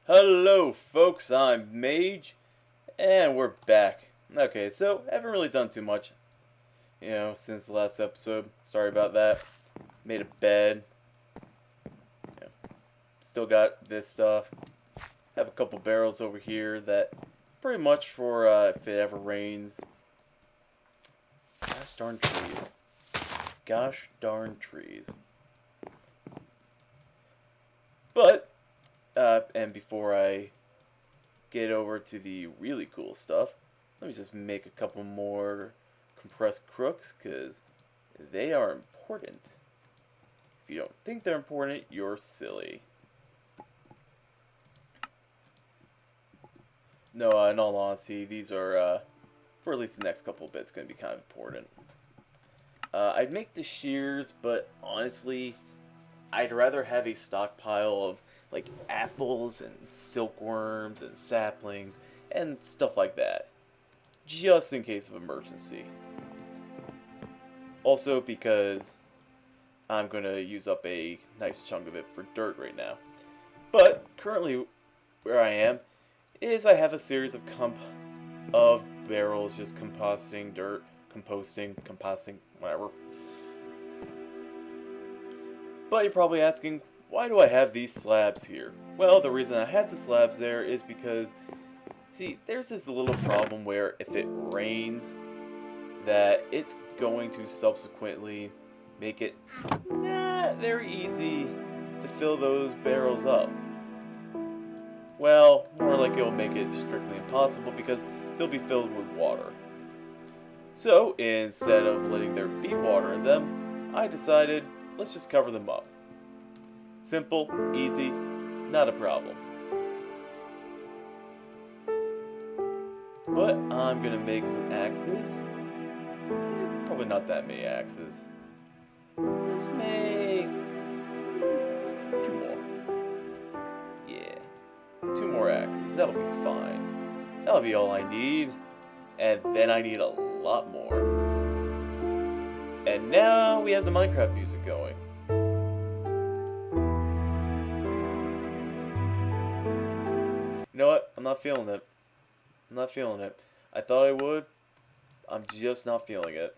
Hello folks, I'm MAEJ, and we're back. Okay, so I haven't really done too much, since the last episode. Sorry about that. Made a bed. You know, Still got this stuff. Have a couple barrels over here that pretty much for if it ever rains. Gosh darn trees. Gosh darn trees. But, and before I get over to the really cool stuff, let me just make a couple more compressed crooks, because they are important. If you don't think they're important, you're silly. No, in all honesty, these are, for at least the next couple of bits, going to be kind of important. I'd make the shears, but honestly, I'd rather have a stockpile of like apples and silkworms and saplings and stuff like that, just in case of emergency. Also because I'm going to use up a nice chunk of it for dirt right now. But currently where I am is I have a series of barrels just composting dirt, composting, whatever. But you're probably asking, why do I have these slabs here? Well, the reason I have the slabs there is because, see, there's this little problem where if it rains, that it's going to subsequently make it not very easy to fill those barrels up. Well, more like it'll make it strictly impossible because they'll be filled with water. So, instead of letting there be water in them, I decided, let's just cover them up. Simple, easy, not a problem. But I'm gonna make some axes. Probably not that many axes. Let's make two more. Yeah, two more axes. That'll be fine. That'll be all I need. And then I need a lot more. And now we have the Minecraft music going. You know what? I'm not feeling it. I'm not feeling it. I thought I would. I'm just not feeling it.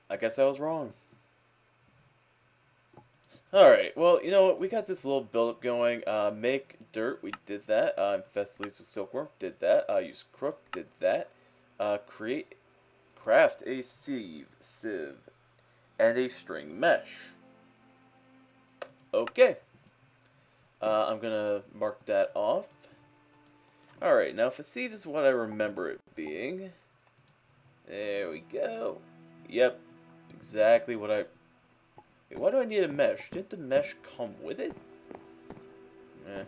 I guess I was wrong. Alright, well, you know what? We got this little build-up going. Make dirt, we did that. Infest leaves with silkworm, did that. Use crook, did that. Craft a sieve, and a string mesh. Okay. I'm gonna mark that off. Alright, now if a sieve is what I remember it being. There we go. Yep, exactly what I... Wait, why do I need a mesh? Didn't the mesh come with it? Eh.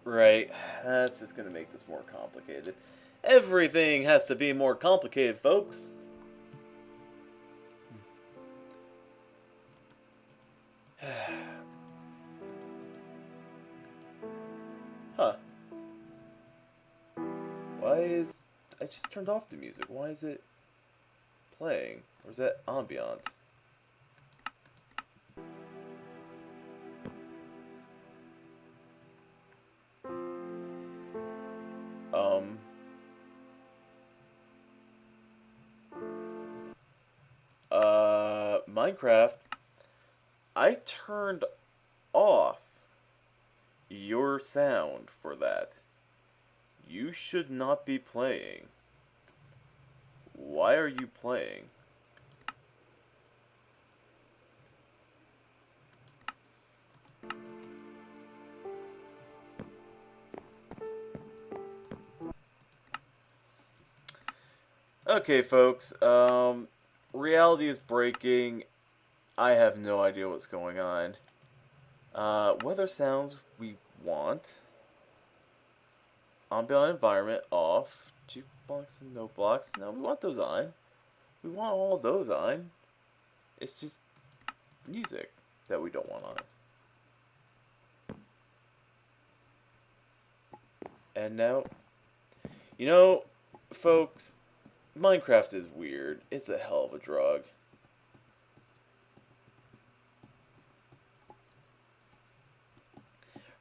Right, that's just gonna make this more complicated. Everything has to be more complicated, folks. Huh. Why is... I just turned off the music. Why is it playing? Or is that ambient? Minecraft, I turned off your sound for that. You should not be playing. Why are you playing? Okay, folks, reality is breaking. I have no idea what's going on. Weather sounds we want. Ambient environment off. Jukebox and no blocks. No, we want those on. We want all those on. It's just music that we don't want on. And now, folks, Minecraft is weird. It's a hell of a drug.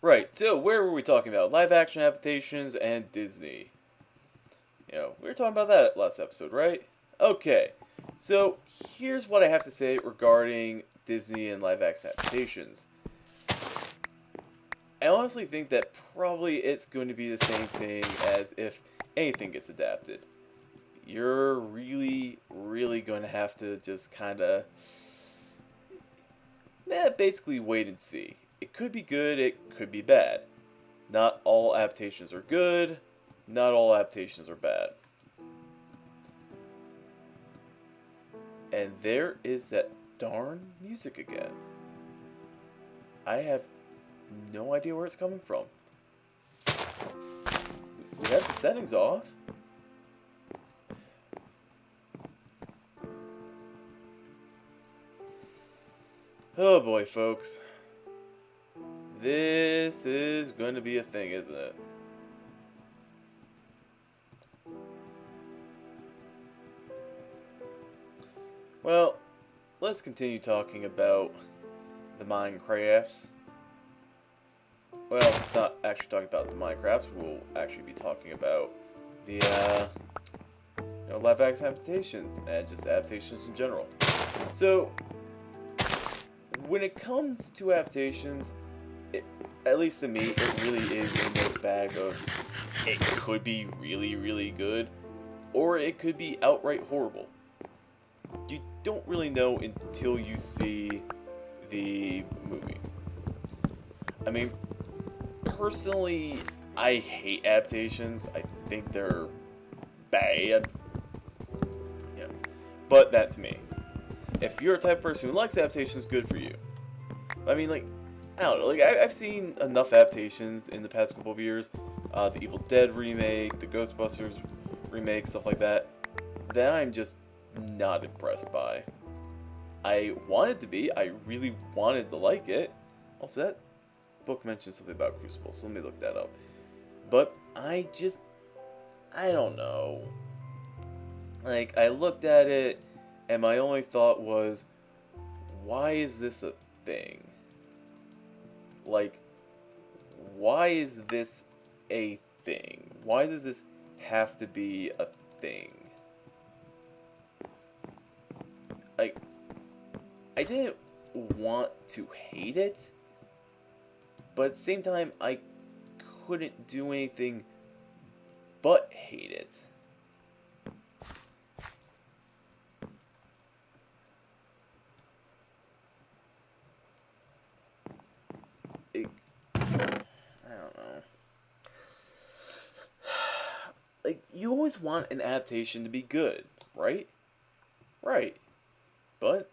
Right, so where were we talking about? Live action adaptations and Disney. We were talking about that last episode, right? Okay, so here's what I have to say regarding Disney and live action adaptations. I honestly think that probably it's going to be the same thing as if anything gets adapted. You're really, really going to have to just kind of basically wait and see. It could be good, it could be bad. Not all adaptations are good, not all adaptations are bad. And there is that darn music again. I have no idea where it's coming from. We have the settings off. Oh boy, folks. This is going to be a thing, isn't it? Well, let's continue talking about the Minecrafts. Well, not actually talking about the Minecrafts. We'll actually be talking about the live action adaptations and just adaptations in general. So, when it comes to adaptations, at least to me, it really is a mixed bag of it could be really, really good, or it could be outright horrible. You don't really know until you see the movie. I mean, personally, I hate adaptations. I think they're bad. Yeah. But that's me. If you're a type of person who likes adaptations, good for you. I mean, like, I don't know. Like, I've seen enough adaptations in the past couple of years. The Evil Dead remake, the Ghostbusters remake, stuff like that. That I'm just not impressed by. I wanted to be. I really wanted to like it. Also, that book mentions something about Crucible, so let me look that up. But I don't know. Like, I looked at it, and my only thought was, why is this a thing? Like, why is this a thing? Why does this have to be a thing? Like, I didn't want to hate it, but at the same time, I couldn't do anything but hate it. I don't know. Like, you always want an adaptation to be good, right? Right. But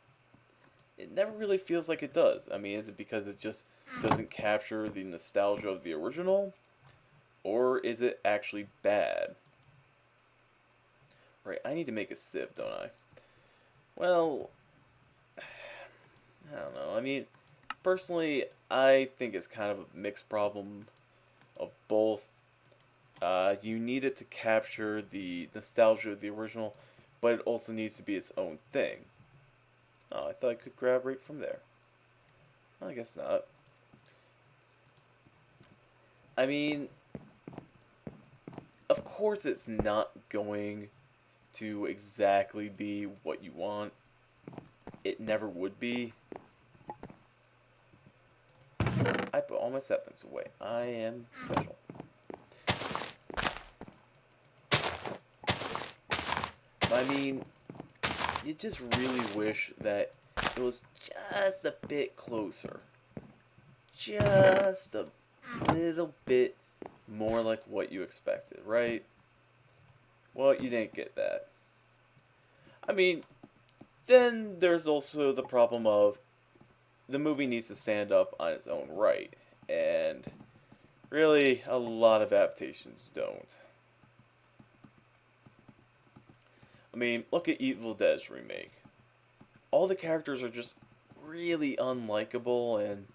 it never really feels like it does. I mean, is it because it just doesn't capture the nostalgia of the original? Or is it actually bad? Right, I need to make a sip, don't I? Well, I don't know. I mean, personally, I think it's kind of a mixed problem of both. You need it to capture the nostalgia of the original, but it also needs to be its own thing. Oh, I thought I could grab right from there. Well, I guess not. I mean, of course it's not going to exactly be what you want. It never would be. I put all my settings away. I am special. I mean, you just really wish that it was just a bit closer. Just a little bit more like what you expected, right? Well, you didn't get that. I mean, then there's also the problem of the movie needs to stand up on its own right, and really, a lot of adaptations don't. I mean, look at Evil Dead's remake. All the characters are just really unlikable, and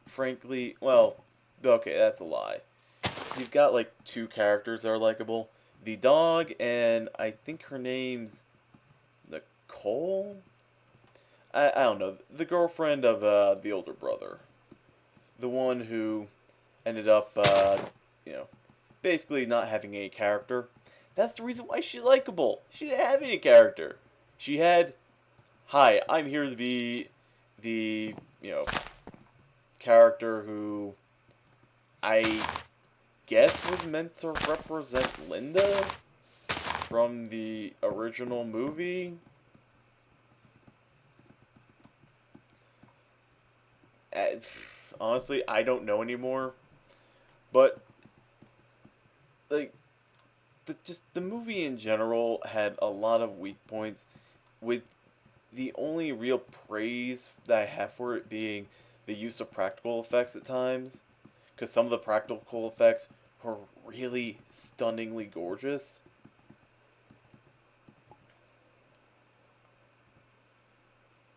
frankly, well, okay, that's a lie. You've got like two characters that are likable. The dog, and I think her name's Nicole? I don't know. The girlfriend of the older brother. The one who ended up, you know, basically not having any character. That's the reason why she's likable. She didn't have any character. She had, hi, I'm here to be the, character who I guess was meant to represent Linda from the original movie. Uh, Honestly, I don't know anymore. But like the movie in general had a lot of weak points, with the only real praise that I have for it being the use of practical effects at times, because some of the practical effects were really stunningly gorgeous.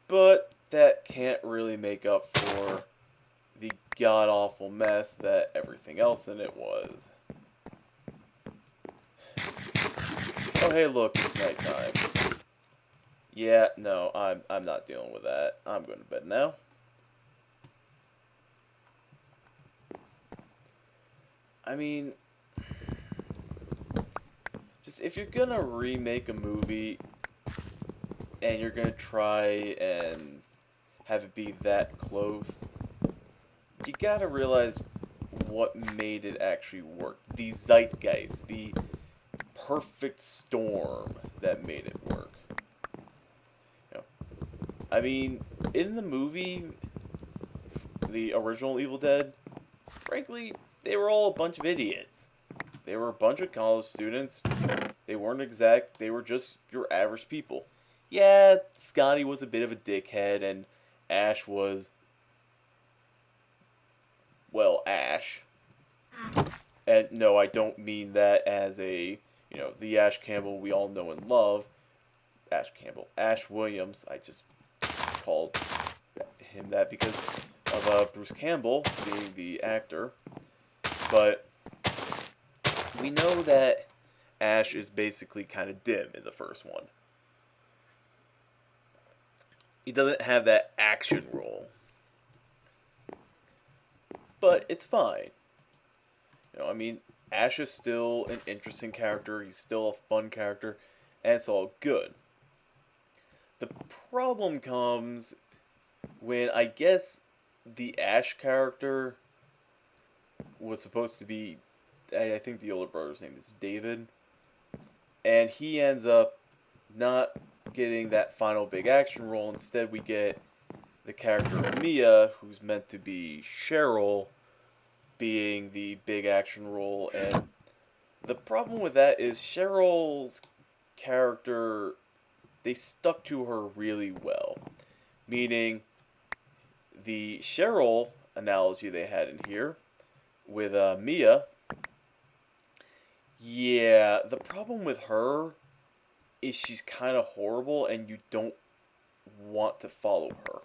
But that can't really make up for the god awful mess that everything else in it was. Oh hey look, it's nighttime. Yeah, no, I'm not dealing with that. I'm going to bed now. I mean, just if you're gonna remake a movie and you're gonna try and have it be that close, you gotta realize what made it actually work. The zeitgeist, the perfect storm that made it work. You know, I mean, in the movie, the original Evil Dead, frankly, they were all a bunch of idiots. They were a bunch of college students. They weren't exact, they were just your average people. Yeah, Scotty was a bit of a dickhead, and Ash was, well, Ash. And no, I don't mean that as a, the Ash Campbell we all know and love. Ash Campbell. Ash Williams. I just called him that because of Bruce Campbell being the actor. But we know that Ash is basically kind of dim in the first one. He doesn't have that action role. But it's fine. I mean, Ash is still an interesting character, he's still a fun character, and it's all good. The problem comes when I guess the Ash character was supposed to be, I think the older brother's name is David, and he ends up not getting that final big action role. Instead, we get the character of Mia, who's meant to be Cheryl, being the big action role. And the problem with that is Cheryl's character, they stuck to her really well. Meaning, the Cheryl analogy they had in here with Mia, yeah, the problem with her is she's kind of horrible and you don't want to follow her.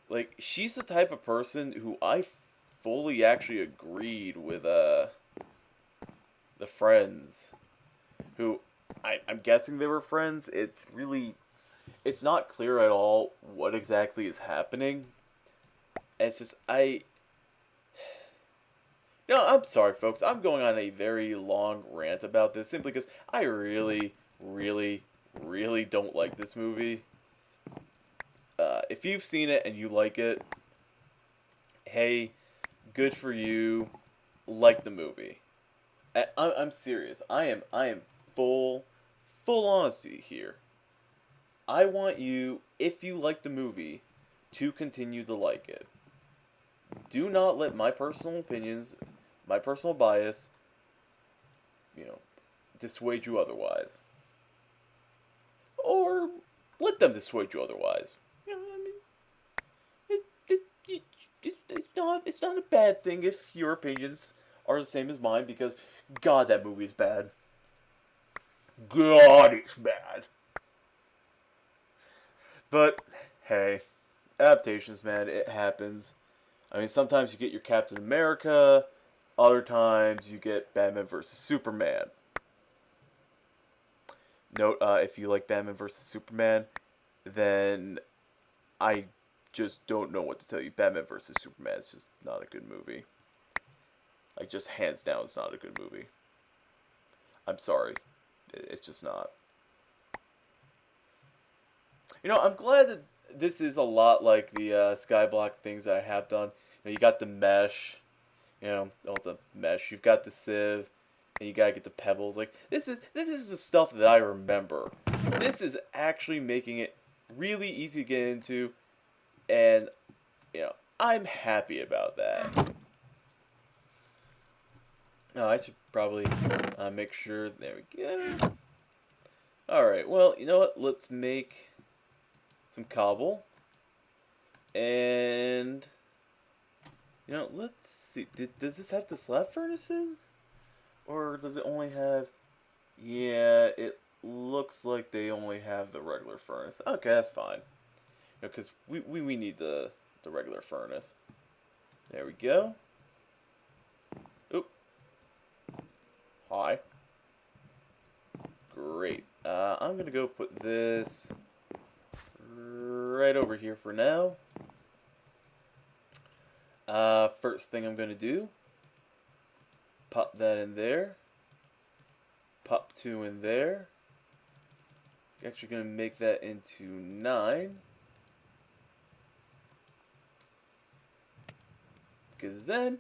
Like, she's the type of person who I fully actually agreed with the friends, who I'm guessing they were friends. It's not clear at all what exactly is happening. And it's just, no, I'm sorry, folks. I'm going on a very long rant about this simply because I really, really, really don't like this movie. If you've seen it and you like it, hey, good for you. Like the movie. I'm serious. I am full honesty here. I want you, if you like the movie, to continue to like it. Do not let my personal opinions, my personal bias, dissuade you otherwise. Or let them dissuade you otherwise. It's not a bad thing if your opinions are the same as mine, because God, that movie is bad. God, it's bad. But hey, adaptations, man, it happens. I mean, sometimes you get your Captain America, other times you get Batman vs Superman. Note, if you like Batman vs Superman, then I just don't know what to tell you. Batman vs Superman is just not a good movie. Like, just hands down, it's not a good movie. I'm sorry. It's just not. You know, I'm glad that this is a lot like the Skyblock things I have done. You know, you got the mesh, you know, all the mesh. You've got the sieve, and you gotta get the pebbles. Like this is the stuff that I remember. This is actually making it really easy to get into, and you know, I'm happy about that. Oh, I should probably make sure. There we go. All right. Well, you know what? Let's make some cobble, and you know, let's see. Does this have the slab furnaces, or does it only have? Yeah, it looks like they only have the regular furnace. Okay, that's fine. Because we need the regular furnace. There we go. Oop. Hi. Great. I'm gonna go put this right over here for now. First thing I'm gonna do, pop that in there. Pop 2 in there. Actually gonna make that into 9. Because then,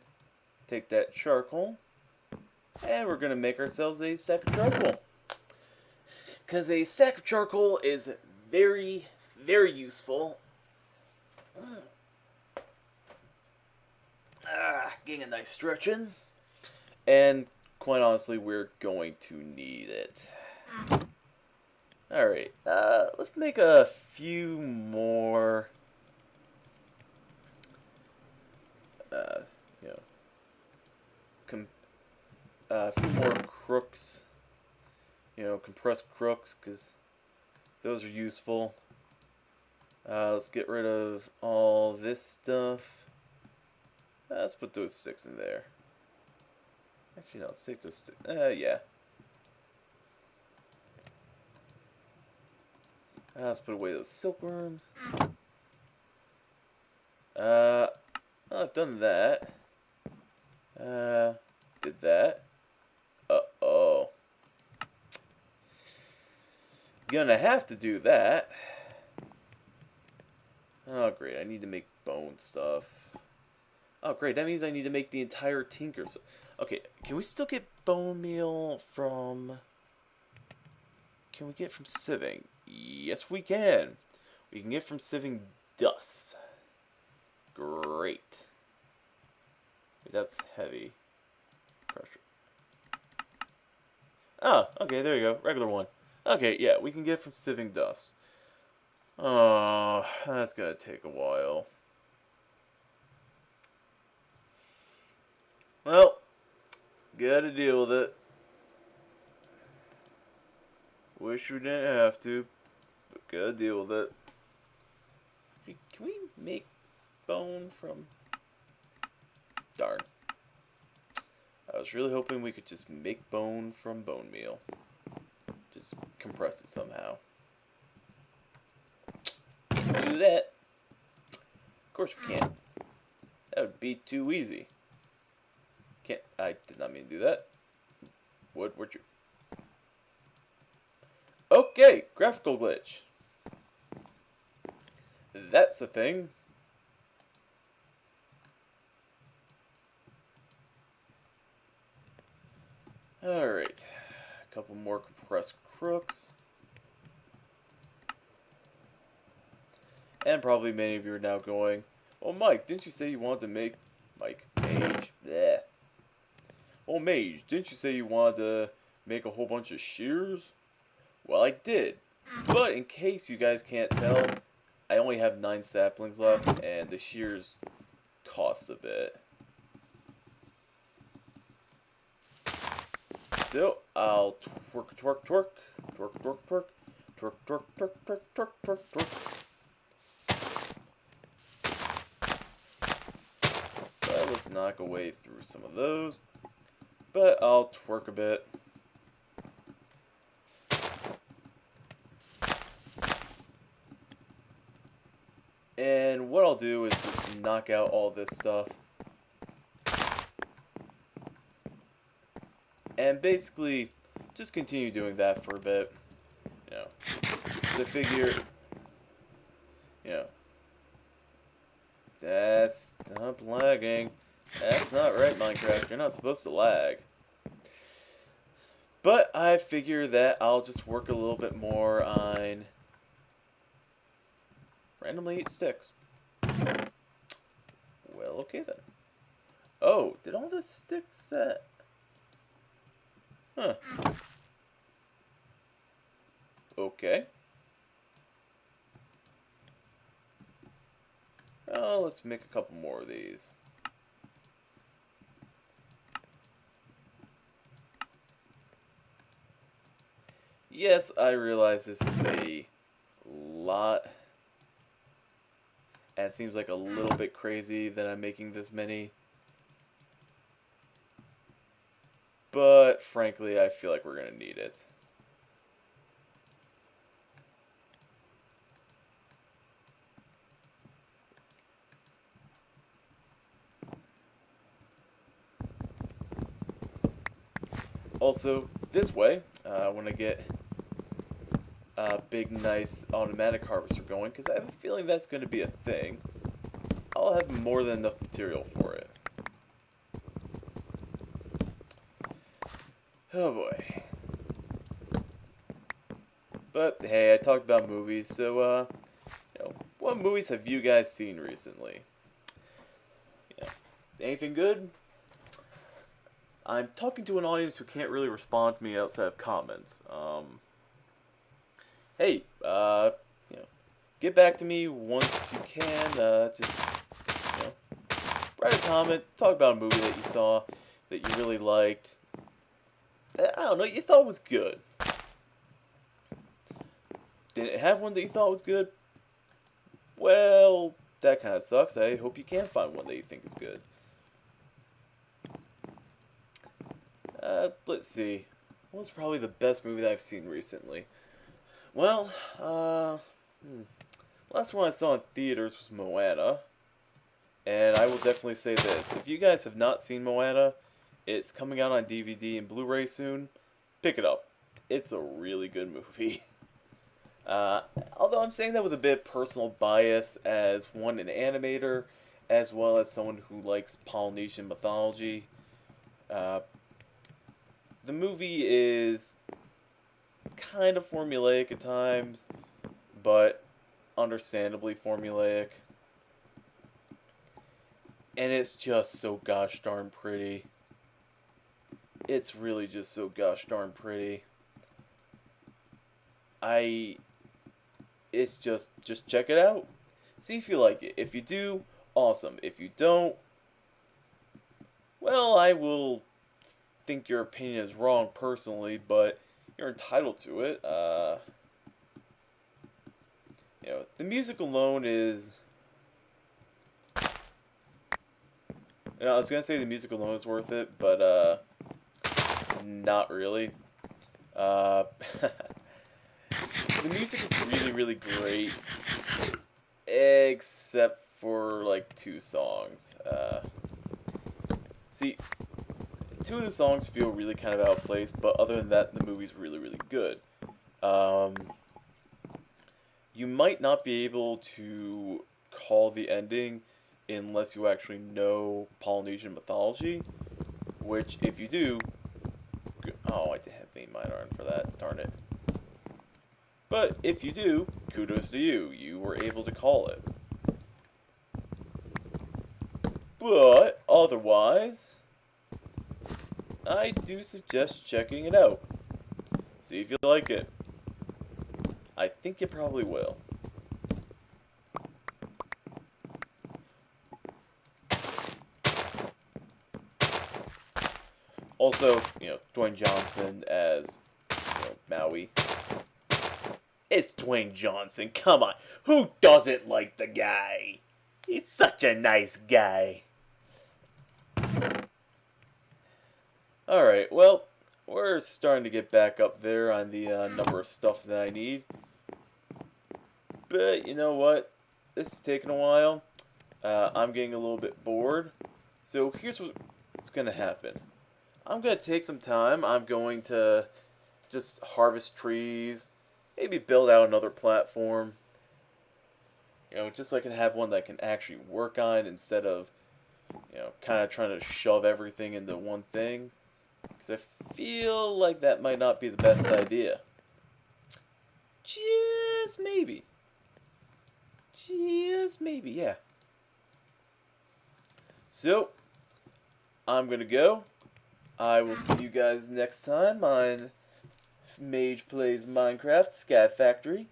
take that charcoal, and we're gonna make ourselves a stack of charcoal. Because a stack of charcoal is very, very useful. Getting a nice stretching. And quite honestly, we're going to need it. Alright, let's make a few more, you know, a few more crooks, you know, compressed crooks, because those are useful. Let's get rid of all this stuff. Let's put those 6 in there. Actually, no, let's take those 6. Yeah. Let's put away those silkworms. I've done that. Did that. Uh-oh. Gonna have to do that. Oh, great. I need to make bone stuff. Oh, great. That means I need to make the entire tinker. So, okay, can we still get bone meal from... Can we get from sieving? Yes, we can. We can get from sieving dust. Great. Wait, that's heavy pressure. Oh, okay, there you go. Regular one. Okay, yeah, we can get from sieving dust. Oh, that's gonna take a while. Well, gotta deal with it. Wish we didn't have to, but gotta deal with it. Can we make bone from... Darn. I was really hoping we could just make bone from bone meal. Just compress it somehow. Can't do that. Of course we can't. That would be too easy. Can't... I did not mean to do that. Where'd you... Okay, graphical glitch. That's a thing. Alright. A couple more compressed crooks. And probably many of you are now going, "Oh, Mike, didn't you say you wanted to make..." Mike. MAEJ. Bleh. "Oh, MAEJ, didn't you say you wanted to make a whole bunch of shears?" Well, I did. But in case you guys can't tell, I only have 9 saplings left, and the shears cost a bit. So, I'll twerk, twerk, twerk, twerk, twerk, twerk, twerk, twerk, twerk, twerk, twerk, twerk, twerk. But let's knock away through some of those. But I'll twerk a bit. And what I'll do is just knock out all this stuff. and basically just continue doing that for a bit. You know, to figure, you know, that's stop lagging. That's not right, Minecraft. You're not supposed to lag. But I figure that I'll just work a little bit more on randomly eat sticks. Well, okay then. Oh, did all the sticks set? Huh. Okay. Oh, let's make a couple more of these. Yes, I realize this is a lot. And it seems like a little bit crazy that I'm making this many. But frankly, I feel like we're going to need it. Also, this way, when I get a big, nice automatic harvester going, because I have a feeling that's going to be a thing, I'll have more than enough material for it. Oh boy. But hey, I talked about movies, so what movies have you guys seen recently? Yeah. Anything good? I'm talking to an audience who can't really respond to me outside of comments. Hey, get back to me once you can. Just, write a comment, talk about a movie that you saw that you really liked. I don't know, you thought was good. Didn't have one that you thought was good? Well, that kind of sucks. I hope you can find one that you think is good. Let's see. What was probably the best movie that I've seen recently? Well, last one I saw in theaters was Moana. And I will definitely say this. If you guys have not seen Moana, it's coming out on DVD and Blu-ray soon. Pick it up. It's a really good movie. Although I'm saying that with a bit of personal bias as one, an animator, as well as someone who likes Polynesian mythology. The movie is kind of formulaic at times, but understandably formulaic. And it's just so gosh darn pretty. It's really just so gosh darn pretty. It's just check it out. See if you like it. If you do, awesome. If you don't, well, I will think your opinion is wrong personally, but you're entitled to it. The music alone is... I was gonna say the music alone is worth it, but not really. The music is really, really great, except for like 2 songs. See, 2 of the songs feel really kind of out of place, but other than that, the movie's really, really good. You might not be able to call the ending unless you actually know Polynesian mythology, which, if you do... Oh, I did have main mine on for that, darn it. But if you do, kudos to you. You were able to call it. But otherwise, I do suggest checking it out. See if you like it. I think you probably will. Also, Dwayne Johnson as Maui. It's Dwayne Johnson, come on. Who doesn't like the guy? He's such a nice guy. Alright, well, we're starting to get back up there on the number of stuff that I need. But you know what? This is taking a while. I'm getting a little bit bored. So here's what's going to happen. I'm going to take some time. I'm going to just harvest trees, maybe build out another platform, just so I can have one that I can actually work on instead of, kind of trying to shove everything into one thing. Because I feel like that might not be the best idea. Just maybe. Just maybe, yeah. So, I'm going to go. I will see you guys next time on MAEJ Plays Minecraft Skyfactory.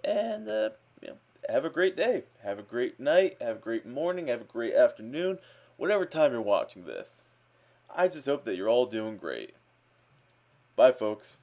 And, have a great day. Have a great night. Have a great morning. Have a great afternoon. Whatever time you're watching this. I just hope that you're all doing great. Bye, folks.